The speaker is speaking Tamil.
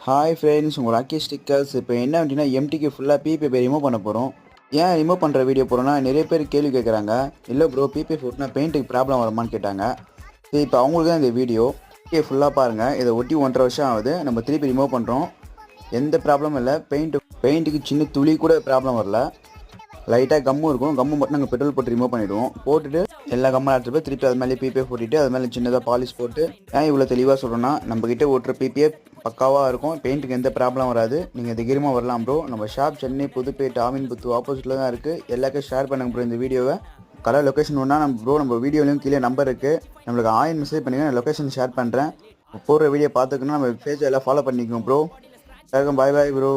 ஹாய் ஃப்ரெண்ட்ஸ், உங்கள் லக்கி ஸ்டிக்கர்ஸ் இப்போ என்ன அப்படின்னா எம்டிக்கு ஃபுல்லாக பிபிஐ ரிமூவ் பண்ண போகிறோம். ஏன் ரிமூவ் பண்ணுற வீடியோ போகிறோன்னா நிறைய பேர் கேள்வி கேட்குறாங்க. இல்லை ப்ரோ, பிபிஐ ஃபுட்னா பெயிண்ட்டுக்கு ப்ராப்ளம் வருமான்னு கேட்டாங்க. சரி, இப்போ அவங்களுக்கு தான் இந்த வீடியோ. பிபிஐ ஃபுல்லாக பாருங்கள். இதை ஒட்டி 1.5 வருஷம் ஆகுது. நம்ம திருப்பி ரிமூவ் பண்ணுறோம். எந்த ப்ராப்ளமும் இல்லை. பெயிண்ட்டுக்கு சின்ன துளி கூட ப்ராப்ளம் வரல. லைட்டாக கம்மும் இருக்கும். கம்மு மட்டும் நாங்கள் பெட்ரோல் போட்டு ரிமூவ் பண்ணிவிடுவோம். போட்டுட்டு எல்லா கம்மெல்லாம் எடுத்துகிட்டு போய் திருப்பி அது மேலே பிபிஐ போட்டுட்டு அது மேலே சின்னதாக பாலிஷ் போட்டு. ஏன் இவ்வளோ தெளிவாக சொல்கிறோன்னா, நம்மக்கிட்ட ஓட்டுற பிபிஐ பக்காவாக இருக்கும். பெயிண்ட்டுக்கு எந்த ப்ராப்ளம் வராது. நீங்கள் தைரியமாக வரலாம் ப்ரோ. நம்ம ஷாப் சென்னை புதுப்பேட் ஆவின்புத்து ஆப்போசிட்டில் தான் இருக்குது. எல்லாருக்கும் ஷேர் பண்ணுங்க ப்ரோ இந்த வீடியோவை. கலர் லொக்கேஷன் ஒன்றா நம்ம வீடியோலையும் கீழே நம்பர் இருக்குது. நம்மளுக்கு ஆயின் மெசேஜ் பண்ணுங்கள். நான் லொக்கேஷன் ஷேர் பண்ணுறேன். போடுற வீடியோ பார்த்துக்கணும். நம்ம பேஜ் எல்லாம் ஃபாலோ பண்ணிக்கோங்க ப்ரோ. பாய் பாய் ப்ரோ.